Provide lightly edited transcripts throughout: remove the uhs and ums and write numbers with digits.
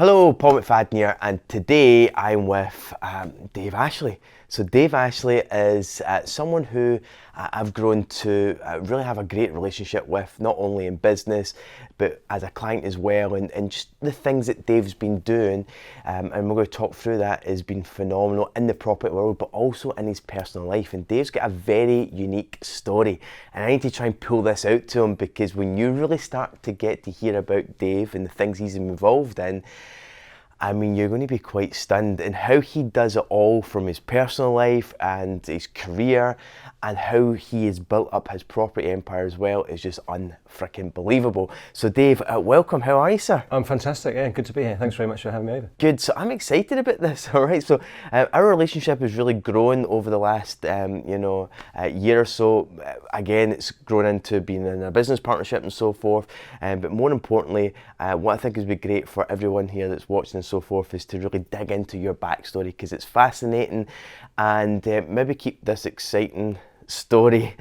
Hello, Paul McFadden here, and today I'm with Dave Ashley. So Dave Ashley is someone who I've grown to really have a great relationship with, not only in business, but as a client as well, and just the things that Dave's been doing, and we're going to talk through that, has been phenomenal in the property world, but also in his personal life. And Dave's got a very unique story, and I need to try and pull this out to him, because when you really start to get to hear about Dave and the things he's involved in, I mean, you're going to be quite stunned, and how he does it all from his personal life and his career, and how he has built up his property empire as well is just unfreaking believable. So Dave, welcome. How are you, sir? I'm fantastic. Yeah, good to be here. Thanks very much for having me over. Good. So I'm excited about this. All right. So our relationship has really grown over the last, year or so. Again, it's grown into being in a business partnership and so forth. But more importantly, what I think would be great for everyone here that's watching and so forth is to really dig into your backstory, because it's fascinating, and maybe keep this exciting story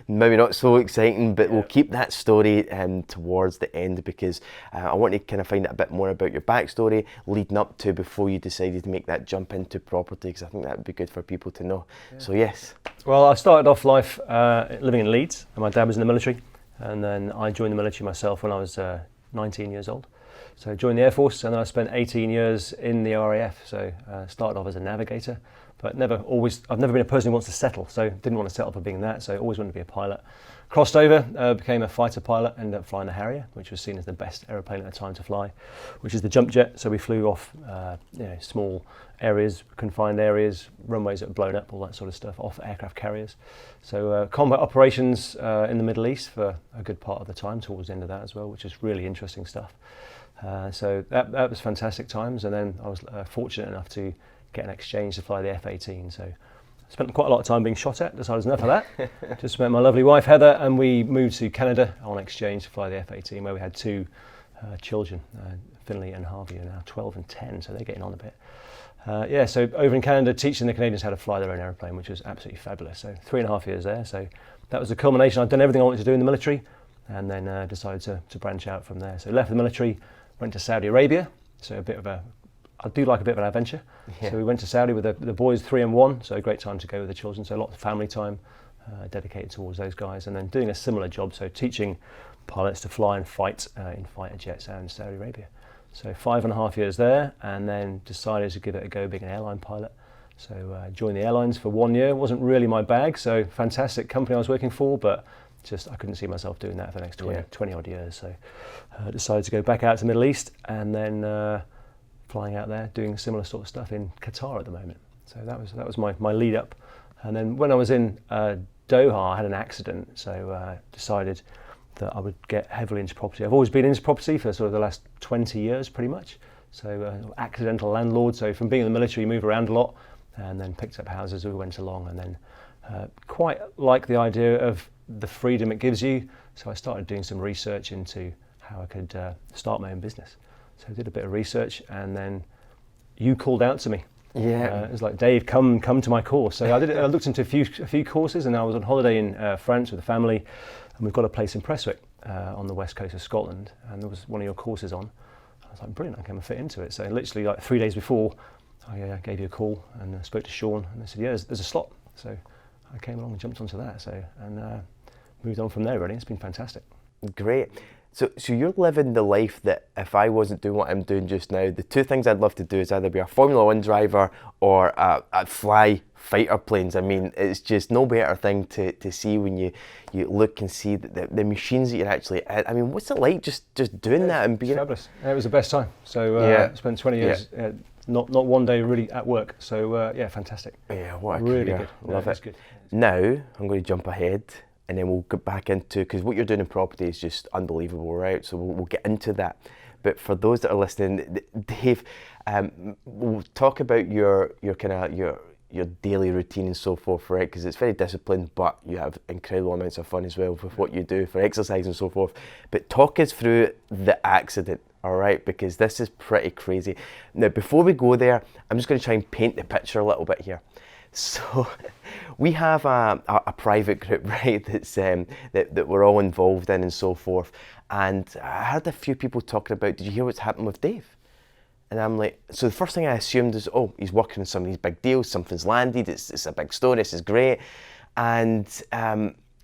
maybe not so exciting, but we'll keep that story towards the end, because I want to kind of find out a bit more about your backstory leading up to before you decided to make that jump into property, because I think that would be good for people to know. So yes. Well, I started off life living in Leeds, and my dad was in the military, and then I joined the military myself when I was 19 years old. So I joined the Air Force, and then I spent 18 years in the RAF. So started off as a navigator, but I've never been a person who wants to settle, so didn't want to settle for being that, so always wanted to be a pilot. Crossed over, became a fighter pilot, ended up flying the Harrier, which was seen as the best aeroplane at the time to fly, which is the jump jet. So we flew off small areas, confined areas, runways that were blown up, all that sort of stuff, off aircraft carriers. So combat operations in the Middle East for a good part of the time, towards the end of that as well, which is really interesting stuff. So that was fantastic times, and then I was fortunate enough to get an exchange to fly the F-18. So I spent quite a lot of time being shot at, decided enough of that. Just met my lovely wife Heather, and we moved to Canada on exchange to fly the F-18, where we had two children, Finley and Harvey, are now 12 and 10, so they're getting on a bit. So over in Canada, teaching the Canadians how to fly their own aeroplane, which was absolutely fabulous. So 3.5 years there, so that was the culmination. I'd done everything I wanted to do in the military, and then decided to branch out from there. So left the military, went to Saudi Arabia, so I do like a bit of an adventure. Yeah. So we went to Saudi with the boys, 3 and 1, so a great time to go with the children, so a lot of family time dedicated towards those guys, and then doing a similar job, so teaching pilots to fly and fight in fighter jets out in Saudi Arabia. So 5.5 years there, and then decided to give it a go being an airline pilot. So joined the airlines for 1 year. Wasn't really my bag, so fantastic company I was working for, but just I couldn't see myself doing that for the next 20 odd years. So decided to go back out to the Middle East, and then flying out there, doing similar sort of stuff in Qatar at the moment. So that was my lead up. And then when I was in Doha, I had an accident, so decided that I would get heavily into property. I've always been into property for sort of the last 20 years, pretty much. So accidental landlord. So from being in the military, moved around a lot, and then picked up houses as we went along, and then quite like the idea of the freedom it gives you. So I started doing some research into how I could start my own business. So I did a bit of research, and then you called out to me. Yeah. It was like, Dave, come to my course. So I looked into a few courses, and I was on holiday in France with the family, and we've got a place in Prestwick on the west coast of Scotland, and there was one of your courses on. I was like, brilliant, I can fit into it. So literally like 3 days before, I gave you a call and spoke to Sean, and they said, yeah, there's a slot. So I came along and jumped onto that, and moved on from there, really. It's been fantastic. Great. So you're living the life that if I wasn't doing what I'm doing just now, the two things I'd love to do is either be a Formula One driver or I'd fly fighter planes. I mean, it's just no better thing to see when you look and see the machines that you're actually at. I mean, what's it like just doing that and being... Fabulous. It was the best time. So spent 20 years, not one day really at work. So fantastic. Yeah, what a really career. Good. Love it. Good. Now, I'm going to jump ahead, and then we'll get back into, because what you're doing in property is just unbelievable, right? So we'll get into that. But for those that are listening, Dave, we'll talk about your daily routine and so forth, right? Because it's very disciplined, but you have incredible amounts of fun as well with what you do for exercise and so forth. But talk us through the accident, all right? Because this is pretty crazy. Now, before we go there, I'm just going to try and paint the picture a little bit here. So we have a private group, right, that's that we're all involved in and so forth. And I heard a few people talking about, did you hear what's happened with Dave? And I'm like, so the first thing I assumed is, oh, he's working on some of these big deals, something's landed, it's a big story, this is great. And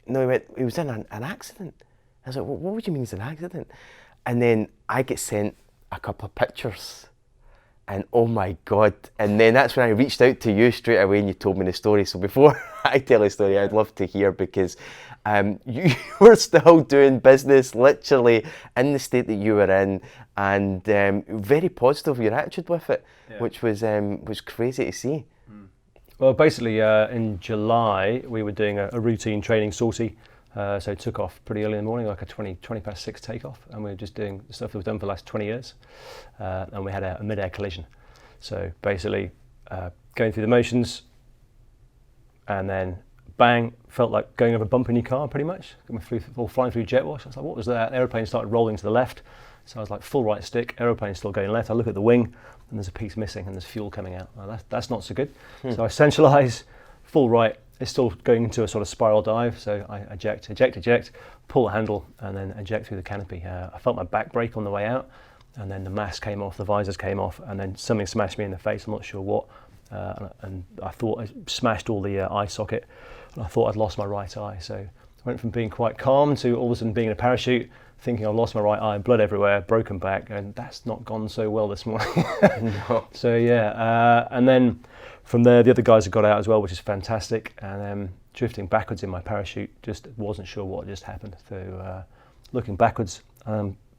no, he was in an accident. I was like, well, what would you mean it's an accident? And then I get sent a couple of pictures. And oh my God. And then that's when I reached out to you straight away and you told me the story. So before I tell the story, I'd love to hear, because you were still doing business literally in the state that you were in, and very positive your attitude with it, which was crazy to see. Well, basically in July we were doing a routine training sortie. So took off pretty early in the morning, like a 20 past 6 takeoff, and we were just doing the stuff that we've done for the last 20 years. And we had a mid-air collision. So basically going through the motions, and then bang, felt like going over a bump in your car pretty much. We flew, all flying through jet wash. I was like, what was that? The aeroplane started rolling to the left. So I was like, full right stick, aeroplane still going left. I look at the wing and there's a piece missing and there's fuel coming out. Well, that's not so good. So I centralise, full right. It's still going into a sort of spiral dive, so I eject, pull the handle, and then eject through the canopy. I felt my back break on the way out, and then the mask came off, the visors came off, and then something smashed me in the face. I'm not sure what, and I thought I smashed all the eye socket, and I thought I'd lost my right eye. So I went from being quite calm to all of a sudden being in a parachute, thinking I've lost my right eye, blood everywhere, broken back, and that's not gone so well this morning. No. So yeah, and then from there, the other guys have got out as well, which is fantastic. And drifting backwards in my parachute, just wasn't sure what just happened. So looking backwards,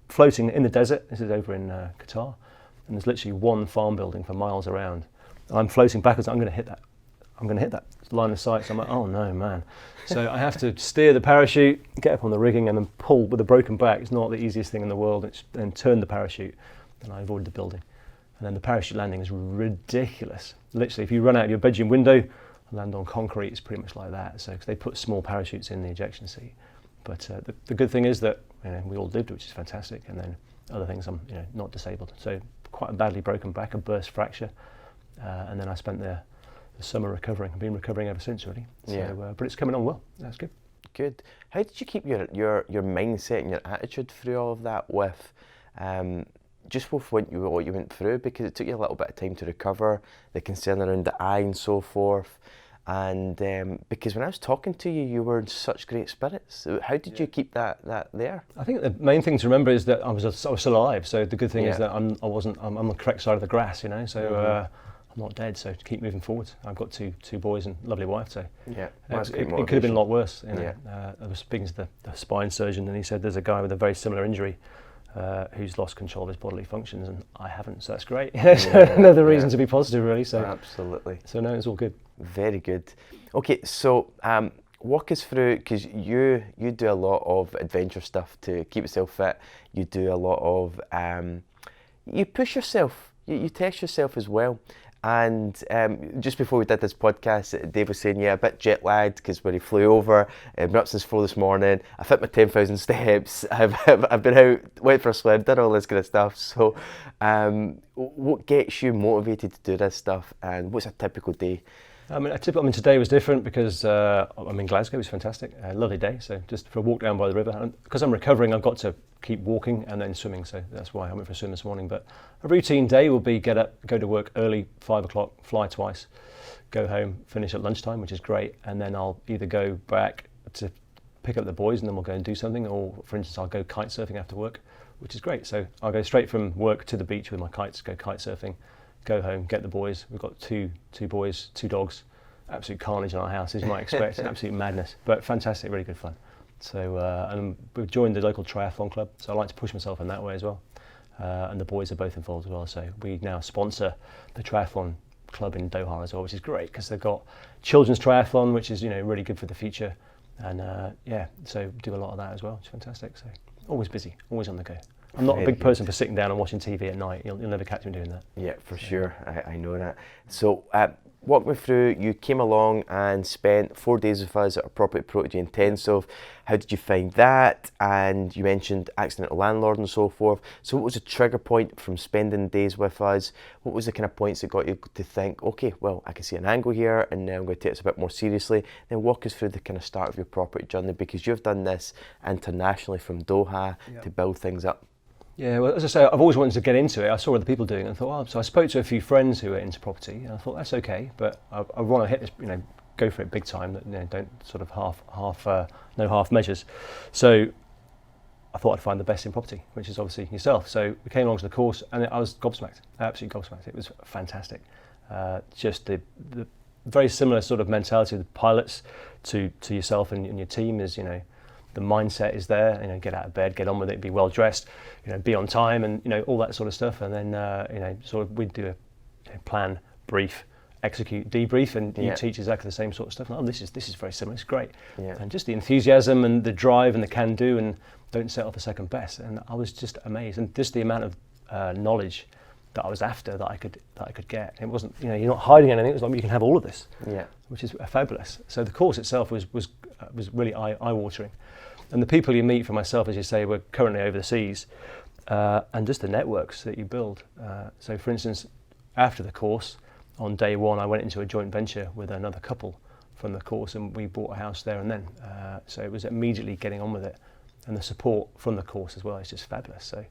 floating in the desert. This is over in Qatar, and there's literally one farm building for miles around. And I'm floating backwards. I'm going to hit that. I'm going to hit that line of sight. So I'm like, oh no, man. So I have to steer the parachute, get up on the rigging, and then pull with a broken back. It's not the easiest thing in the world. And turn the parachute, and I avoid the building. And then the parachute landing is ridiculous. Literally, if you run out of your bedroom window and land on concrete, it's pretty much like that. So 'cause they put small parachutes in the ejection seat. But the good thing is that we all lived, which is fantastic. And then other things, I'm not disabled. So quite a badly broken back, a burst fracture. And then I spent the summer recovering. I've been recovering ever since, really. So, Yeah. But it's coming on well. That's good. Good. How did you keep your mindset and your attitude through all of that with just with what you went through? Because it took you a little bit of time to recover, the concern around the eye and so forth. And because when I was talking to you, you were in such great spirits. So how did you keep that there? I think the main thing to remember is that I was still alive. So the good thing is that I'm on the correct side of the grass, So I'm not dead. So to keep moving forward. I've got two boys and a lovely wife. So Yeah, it could have been a lot worse. I was speaking to the spine surgeon, and he said there's a guy with a very similar injury who's lost control of his bodily functions, and I haven't. So that's great. Another reason to be positive, really. So absolutely. So no, it's all good. Very good. Okay, so walk us through, because you do a lot of adventure stuff to keep yourself fit. You do a lot of you push yourself. You test yourself as well. And just before we did this podcast, Dave was saying, yeah, a bit jet lagged because when he flew over, been up since 4 this morning. I've hit my 10,000 steps. I've been out, went for a swim, did all this kind of stuff. So, what gets you motivated to do this stuff, and what's a typical day? I mean, today was different because I'm in Glasgow. It was fantastic, a lovely day. So just for a walk down by the river, and because I'm recovering, I've got to keep walking and then swimming. So that's why I went for a swim this morning. But a routine day will be get up, go to work early, 5 o'clock, fly twice, go home, finish at lunchtime, which is great. And then I'll either go back to pick up the boys and then we'll go and do something, or for instance, I'll go kite surfing after work, which is great. So I'll go straight from work to the beach with my kites, go kite surfing, go home, get the boys. We've got two boys, 2 dogs. Absolute carnage in our house, as you might expect. Absolute madness, but fantastic, really good fun. So and we've joined the local triathlon club, so I like to push myself in that way as well. And the boys are both involved as well. So we now sponsor the triathlon club in Doha as well, which is great because they've got children's triathlon, which is really good for the future. And so do a lot of that as well. It's fantastic. So always busy, always on the go. I'm not a big person for sitting down and watching TV at night. You'll never catch me doing that. Yeah, for sure. I know that. So walk me through, you came along and spent 4 days with us at our Property Protege Intensive. How did you find that? And you mentioned accidental landlord and so forth. So what was the trigger point from spending days with us? What was the kind of points that got you to think, okay, well, I can see an angle here and now I'm going to take this a bit more seriously. Then walk us through the kind of start of your property journey, because you've done this internationally from Doha to build things up. Yeah, well, as I say, I've always wanted to get into it. I saw other people doing it and thought, oh, so I spoke to a few friends who were into property, and I thought that's okay, but I want to hit this, go for it big time. Don't sort of no half measures. So I thought I'd find the best in property, which is obviously yourself. So we came along to the course, and I was gobsmacked, absolutely gobsmacked. It was fantastic. Just the very similar sort of mentality of the pilots to yourself and your team is, the mindset is there, get out of bed, get on with it, be well dressed, be on time, and all that sort of stuff. And then sort of we'd do a plan, brief, execute, debrief, and you teach exactly the same sort of stuff. Oh, this is very similar. It's great. Yeah. And just the enthusiasm and the drive and the can do, and don't settle for second best. And I was just amazed, and just the amount of knowledge that I was after that I could get. It wasn't, you're not hiding anything. It was like you can have all of this, which is fabulous. So the course itself was really eye-watering, and the people you meet, for myself, as you say, we're currently overseas, and just the networks that you build. So, for instance, after the course, on day one, I went into a joint venture with another couple from the course, and we bought a house there and then. So it was immediately getting on with it, and the support from the course as well is just fabulous. So.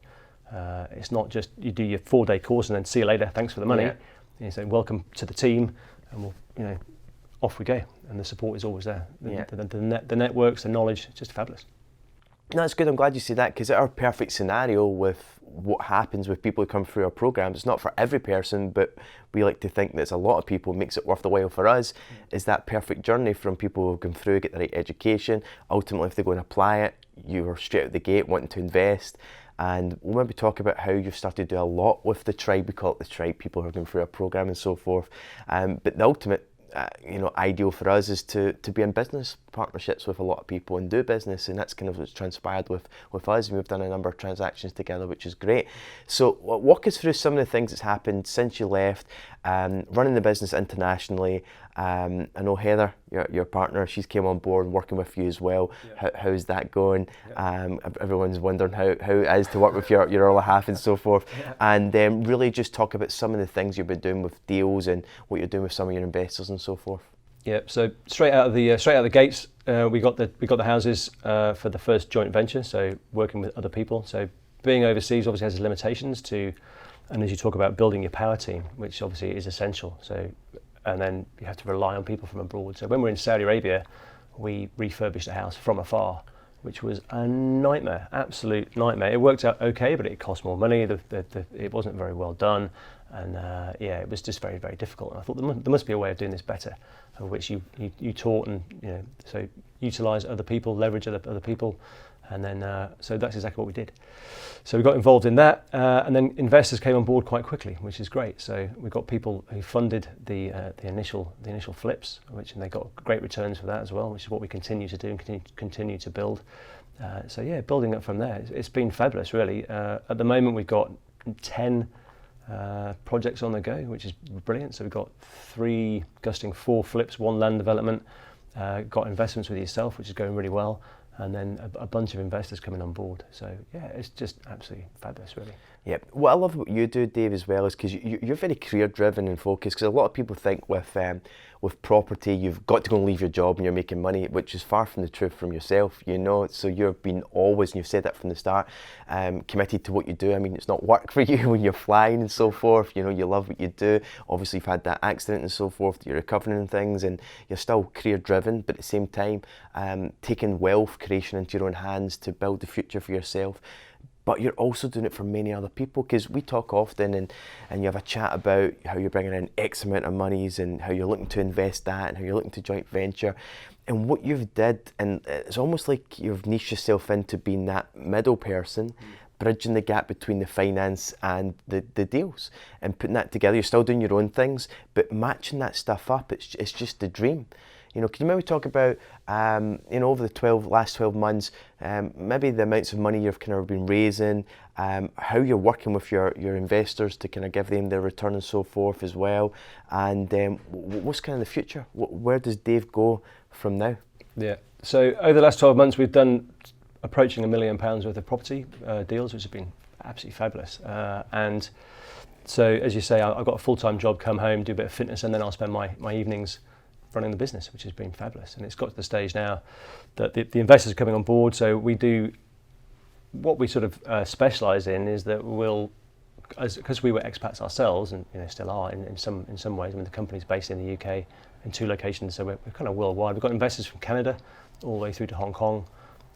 It's not just you do your 4-day course and then see you later, thanks for the money. You say welcome to the team, and we'll, off we go. And the support is always there. The networks, the knowledge, it's just fabulous. No, that's good. I'm glad you see that, because our perfect scenario with what happens with people who come through our programs, it's not for every person, but we like to think that it's a lot of people, makes it worth the while for us, is that perfect journey from people who have gone through, get the right education. Ultimately, if they go and apply it, you are straight out the gate wanting to invest. And we'll maybe talk about how you've started to do a lot with the tribe. We call it the tribe, people who are going through our program and so forth. But the ultimate, ideal for us is to be in business partnerships with a lot of people and do business, and that's kind of what's transpired with us, and we've done a number of transactions together, which is great. So walk us through some of the things that's happened since you left, running the business internationally. I know Heather, your partner, she's came on board working with you as well. How's that going? Everyone's wondering how it is to work with your other half and so forth. And really just talk about some of the things you've been doing with deals and what you're doing with some of your investors and so forth. Yeah, so straight out of the gates, we got the houses for the first joint venture. So working with other people. So being overseas obviously has limitations to, and as you talk about building your power team, which obviously is essential. So, and then you have to rely on people from abroad. So when we're in Saudi Arabia, we refurbished a house from afar, which was a nightmare, absolute nightmare. It worked out okay, but it cost more money. It wasn't very well done, and it was just very, very difficult. And I thought there must be a way of doing this better, of which you taught, and so utilise other people, leverage other people, and then so that's exactly what we did. So we got involved in that, and then investors came on board quite quickly, which is great. So we got people who funded the initial flips, and they got great returns for that as well, which is what we continue to do and continue to build. Building up from there, it's been fabulous, really. At the moment, we've got 10 projects on the go, which is brilliant. So we've got 3 gusting 4 flips, 1 land development, got investments with yourself, which is going really well, and then a bunch of investors coming on board. So it's just absolutely fabulous, really. Yeah, what I love what you do, Dave, as well, is because you're very career driven and focused. Because a lot of people think with property, you've got to go and leave your job and you're making money, which is far from the truth from yourself. So you've been always, and you've said that from the start, committed to what you do. I mean, it's not work for you when you're flying and so forth. You love what you do. Obviously, you've had that accident and so forth. You're recovering and things, and you're still career driven, but at the same time, taking wealth creation into your own hands to build the future for yourself. But you're also doing it for many other people, because we talk often and you have a chat about how you're bringing in X amount of monies and how you're looking to invest that and how you're looking to joint venture. And what you've did, and it's almost like you've niched yourself into being that middle person, bridging the gap between the finance and the deals and putting that together. You're still doing your own things, but matching that stuff up, it's just the dream. Can you maybe talk about, over the last 12 months, maybe the amounts of money you've kind of been raising, how you're working with your investors to kind of give them their return and so forth as well, and what's kind of the future? Where does Dave go from now? Yeah, so over the last 12 months, we've done approaching £1 million worth of property deals, which have been absolutely fabulous. And so, as you say, I've got a full-time job, come home, do a bit of fitness, and then I'll spend my evenings running the business, which has been fabulous. And it's got to the stage now that the investors are coming on board. So we do what we sort of specialise in is that because we were expats ourselves, and still are in some ways. I mean, the company's based in the UK in 2 locations, so we're kind of worldwide. We've got investors from Canada all the way through to Hong Kong,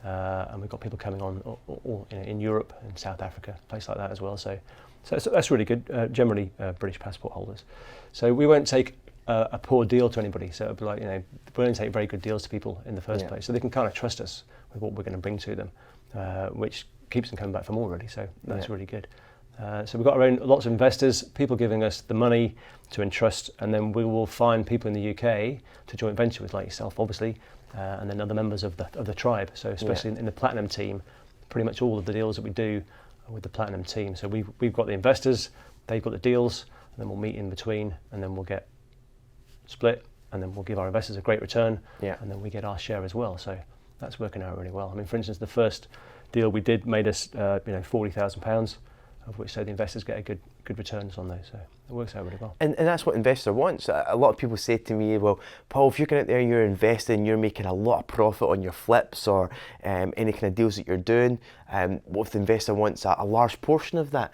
and we've got people coming on all in Europe and South Africa, places like that as well. So that's really good. Generally, British passport holders. So we won't take a poor deal to anybody. So it'd be like, we only take very good deals to people in the first place, so they can kind of trust us with what we're going to bring to them, which keeps them coming back for more, really. So that's really good. So we've got our own lots of investors, people giving us the money to entrust, and then we will find people in the UK to joint venture with, like yourself, obviously, and then other members of the tribe. So especially in the platinum team, pretty much all of the deals that we do are with the platinum team. So we've got the investors, they've got the deals, and then we'll meet in between, and then we'll get split, and then we'll give our investors a great return, and then we get our share as well. So that's working out really well. I mean, for instance, the first deal we did made us £40,000, of which so the investors get a good returns on those. So it works out really well. And that's what investor wants. A lot of people say to me, well, Paul, if you're going out there and you're investing, you're making a lot of profit on your flips or any kind of deals that you're doing, what if the investor wants a large portion of that?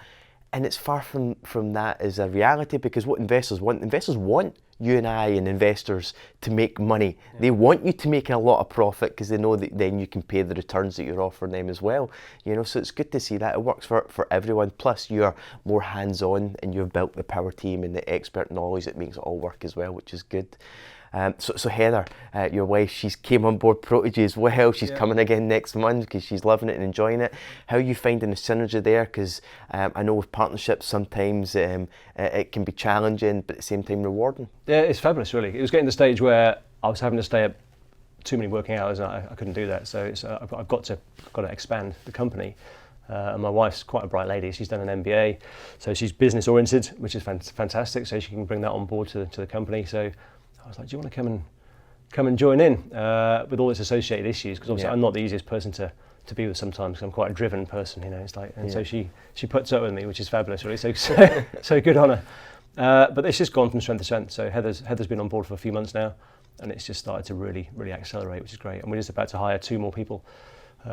And it's far from that as a reality, because what investors want you and I and investors to make money. They want you to make a lot of profit because they know that then you can pay the returns that you're offering them as well. So it's good to see that. It works for everyone. Plus you're more hands-on and you've built the power team and the expert knowledge that makes it all work as well, which is good. So Heather, your wife, she's came on board Protege as well. She's coming again next month because she's loving it and enjoying it. How are you finding the synergy there? Because I know with partnerships sometimes it can be challenging, but at the same time rewarding. Yeah, it's fabulous, really. It was getting to the stage where I was having to stay up too many working hours, and I couldn't do that. So I've got to expand the company. And my wife's quite a bright lady. She's done an MBA, so she's business oriented, which is fantastic. So she can bring that on board to the company. So I was like, do you want to come and join in with all its associated issues? Because obviously I'm not the easiest person to be with sometimes, because I'm quite a driven person, It's like, and so she puts up with me, which is fabulous, really. So good on her. But it's just gone from strength to strength. So Heather's been on board for a few months now, and it's just started to really accelerate, which is great. And we're just about to hire 2 more people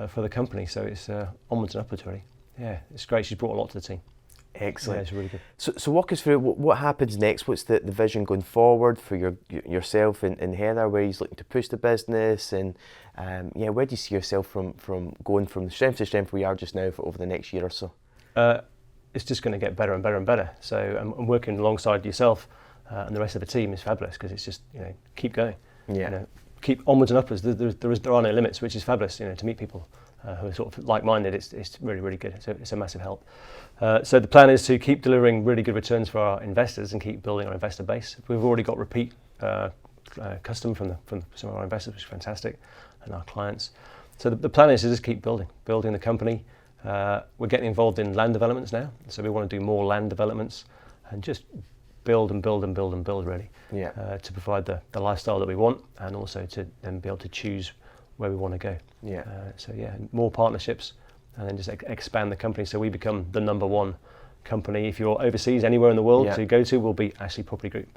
for the company. So it's onwards and upwards, really. Yeah, it's great. She's brought a lot to the team. Excellent. Yeah, it's really good. So walk us through what happens next. What's the vision going forward for yourself and Heather? Where are you looking to push the business, and where do you see yourself from going from strength to strength where you are just now for over the next year or so? It's just going to get better and better and better. So I'm working alongside yourself and the rest of the team is fabulous, because it's just keep going. Keep onwards and upwards. There are no limits, which is fabulous. To meet people who are sort of like-minded, it's really, really good. It's a massive help. So the plan is to keep delivering really good returns for our investors and keep building our investor base. We've already got repeat custom from some of our investors, which is fantastic, and our clients. So the plan is to just keep building the company. We're getting involved in land developments now, so we want to do more land developments and just build and build and build and build, really, to provide the lifestyle that we want, and also to then be able to choose where we want to go. More partnerships, and then just expand the company so we become the number 1 company. If you're overseas, anywhere in the world to go to, will be Ashley Property Group.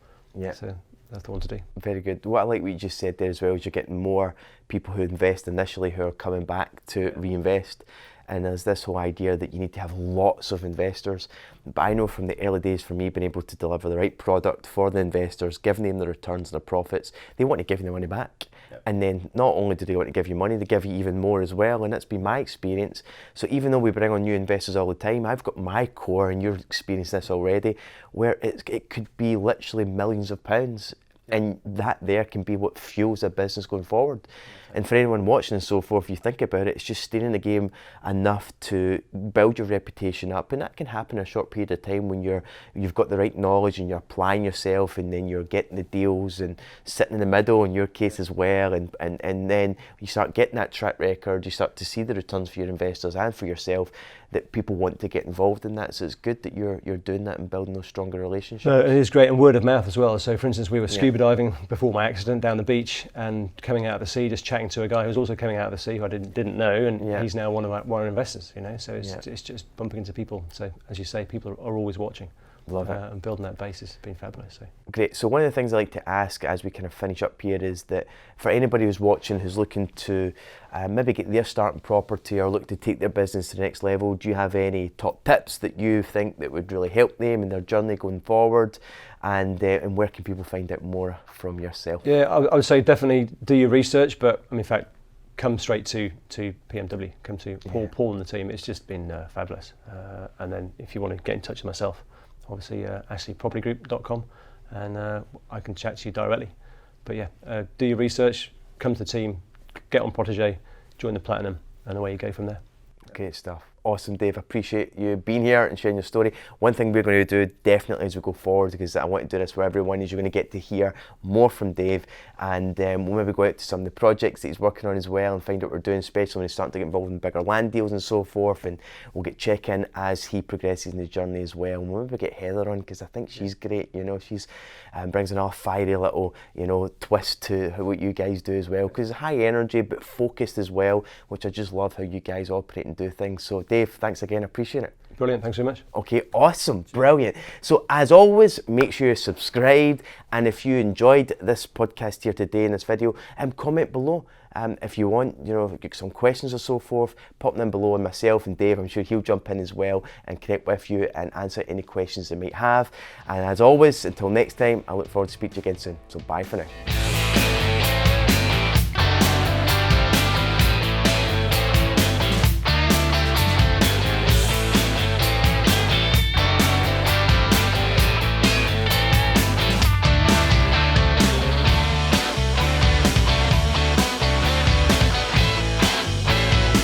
So that's the one to do. Very good. What I like what you just said there as well is you're getting more people who invest initially who are coming back to reinvest. And there's this whole idea that you need to have lots of investors. But I know from the early days for me being able to deliver the right product for the investors, giving them the returns and the profits, they want to give you the money back. And then not only do they want to give you money, they give you even more as well. And that's been my experience. So even though we bring on new investors all the time, I've got my core, and you're experiencing this already, where it could be literally millions of pounds. And that there can be what fuels a business going forward. And for anyone watching and so forth, if you think about it, it's just staying in the game enough to build your reputation up. And that can happen in a short period of time when you've got the right knowledge and you're applying yourself, and then you're getting the deals and sitting in the middle in your case as well. And then you start getting that track record, you start to see the returns for your investors and for yourself, that people want to get involved in that. So it's good that you're doing that and building those stronger relationships. No, it is great, and word of mouth as well. So for instance, we were scuba diving before my accident down the beach, and coming out of the sea, just chatting to a guy who was also coming out of the sea who I didn't know, and he's now one of our investors, So it's just bumping into people. So as you say, people are always watching. Love it. And building that base has been fabulous. So. Great. So one of the things I like to ask as we kind of finish up here is that for anybody who's watching who's looking to maybe get their start in property or look to take their business to the next level, do you have any top tips that you think that would really help them in their journey going forward? And where can people find out more from yourself? Yeah, I would say definitely do your research, but in fact, come straight to PMW, come to Paul and the team. It's just been fabulous. And then if you want to get in touch with myself, obviously ashleypropertygroup.com, and I can chat to you directly. But yeah, do your research, come to the team, get on Protégé, join the Platinum, and away you go from there. Great stuff. Awesome, Dave. I appreciate you being here and sharing your story. One thing we're going to do definitely as we go forward, because I want to do this for everyone, is you're going to get to hear more from Dave, and we'll maybe go out to some of the projects that he's working on as well and find out what we're doing, especially when he's starting to get involved in bigger land deals and so forth, and we'll get check-in as he progresses in his journey as well. And we'll maybe get Heather on, because I think she's great, you know, she's brings another fiery little, you know, twist to what you guys do as well, because high energy but focused as well, which I just love how you guys operate and do things. So Dave, thanks again, I appreciate it. Brilliant, thanks very much. Okay, awesome, brilliant. So as always, make sure you're subscribed, and if you enjoyed this podcast here today in this video, comment below. If you want, you know, get some questions or so forth, pop them below, and myself and Dave, I'm sure he'll jump in as well and connect with you and answer any questions you might have. And as always, until next time, I look forward to speaking to you again soon. So bye for now.